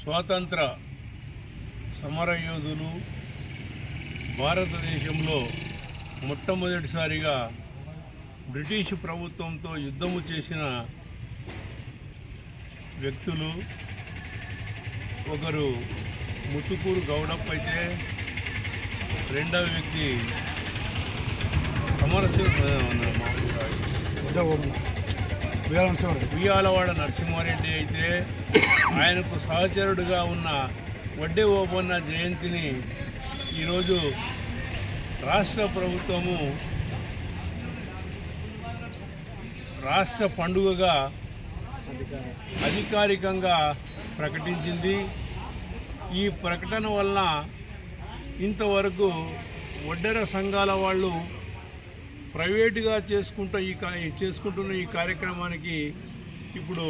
స్వాతంత్ర సమరయోధులు భారతదేశంలో మొట్టమొదటిసారిగా బ్రిటిష్ ప్రభుత్వంతో యుద్ధము చేసిన వ్యక్తులు. ఒకరు ముత్తుకూరు గౌడప్ప అయితే రెండవ వ్యక్తి ఉయ్యాలవాడ నరసింహారెడ్డి అయితే ఆయనకు సహచరుడుగా ఉన్న వడ్డే ఓబన్న జయంతిని ఈరోజు రాష్ట్ర ప్రభుత్వము రాష్ట్ర పండుగగా అధికారికంగా ప్రకటించింది. ఈ ప్రకటన వలన ఇంతవరకు వడ్డెర సంఘాల వాళ్ళు ప్రైవేటుగా చేసుకుంటున్న ఈ కార్యక్రమానికి ఇప్పుడు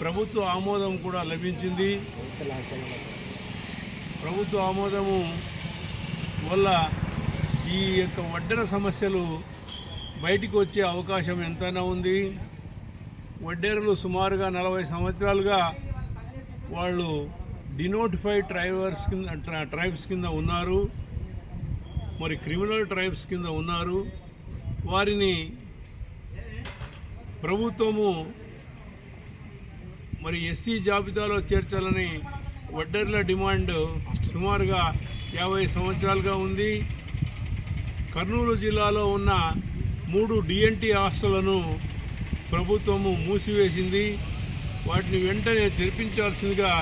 ప్రభుత్వ ఆమోదం కూడా లభించింది. ప్రభుత్వ ఆమోదము వల్ల ఈ యొక్క వడ్డెర సమస్యలు బయటికి వచ్చే అవకాశం ఎంతైనా ఉంది. వడ్డేరులు సుమారుగా 40 సంవత్సరాలుగా వాళ్ళు డినోటిఫైడ్ ట్రైబ్స్ కింద ఉన్నారు, మరి క్రిమినల్ ట్రైబ్స్ కింద ఉన్నారు. వారిని ప్రభుత్వము మరి ఎస్సీ జాబితాలో చేర్చాలని వడ్డేర్ల డిమాండ్ సుమారుగా 50 సంవత్సరాలుగా ఉంది. కర్నూలు జిల్లాలో ఉన్న 3 డిఎన్టీ హాస్టళ్లను ప్రభుత్వము మూసివేసింది. వాటిని వెంటనే తెరిపించాల్సిందిగా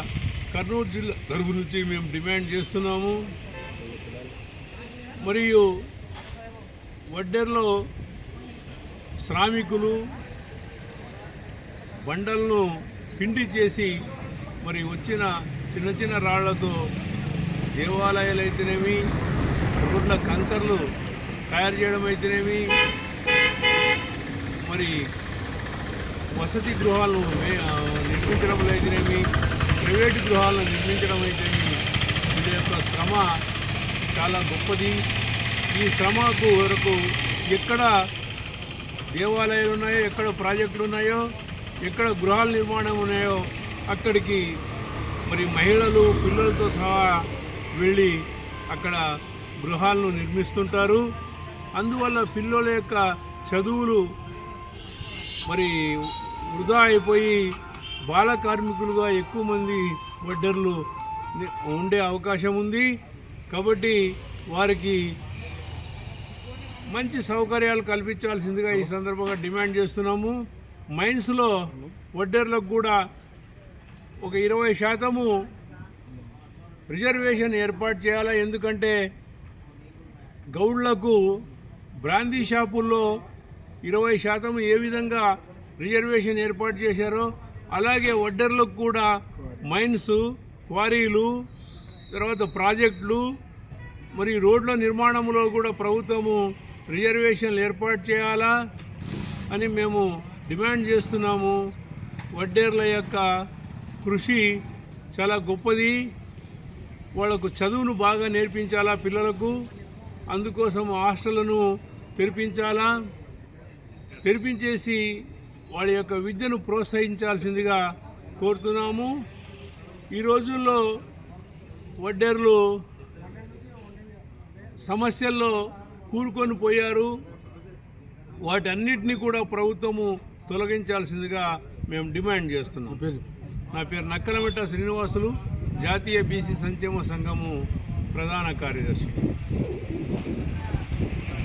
కర్నూలు జిల్లా తరపు నుంచి మేము డిమాండ్ చేస్తున్నాము. మరియు వడ్డెర్లో శ్రామికులు బండలను పిండి చేసి మరి వచ్చిన చిన్న చిన్న రాళ్లతో దేవాలయాలు అయితేనేమి, రోడ్ల కంకర్లు తయారు చేయడం అయితేనేమి, మరి వసతి గృహాలను నిర్మించడం అయితేనేమి, ప్రైవేటు గృహాలను నిర్మించడం అయితేనేమి, వీళ్ళ యొక్క శ్రమ చాలా గొప్పది. ఈ శ్రమకు వరకు ఎక్కడ దేవాలయాలు ఉన్నాయో, ఎక్కడ ప్రాజెక్టులు ఉన్నాయో, ఎక్కడ గృహాల నిర్మాణం ఉన్నాయో అక్కడికి మరి మహిళలు పిల్లలతో సహా వెళ్ళి అక్కడ గృహాలను నిర్మిస్తుంటారు. అందువల్ల పిల్లల యొక్క చదువులు మరి వృధా అయిపోయి బాల కార్మికులుగా ఎక్కువ మంది వడ్డెర్లు ఉండే అవకాశం ఉంది. కాబట్టి వారికి మంచి సౌకర్యాలు కల్పించాల్సిందిగా ఈ సందర్భంగా డిమాండ్ చేస్తున్నాము. మైన్స్లో వడ్డెర్లకు కూడా ఒక 20% రిజర్వేషన్ ఏర్పాటు చేయాలా. ఎందుకంటే గౌడ్లకు బ్రాందీ షాపుల్లో 20% ఏ విధంగా రిజర్వేషన్ ఏర్పాటు చేశారో అలాగే వడ్డెర్లకు కూడా మైన్స్, క్వారీలు, తర్వాత ప్రాజెక్టులు, మరి రోడ్ల నిర్మాణంలో కూడా ప్రభుత్వము రిజర్వేషన్లు ఏర్పాటు చేయాలా అని మేము డిమాండ్ చేస్తున్నాము. వడ్డేర్ల యొక్క కృషి చాలా గొప్పది. వాళ్ళకు చదువును బాగా నేర్పించాలా పిల్లలకు. అందుకోసం హాస్టళ్లను తెరిపించాలా. తెరిపించేసి వాళ్ళ యొక్క విద్యను ప్రోత్సహించాల్సిందిగా కోరుతున్నాము. ఈ రోజుల్లో వడ్డేర్లు సమస్యల్లో కూరుకొని పోయారు. వాటన్నిటినీ కూడా ప్రభుత్వము తొలగించాల్సిందిగా మేము డిమాండ్ చేస్తున్నాం. నా పేరు నక్కలమిట్ట శ్రీనివాసులు, జాతీయ బీసీ సంక్షేమ సంఘము ప్రధాన కార్యదర్శి.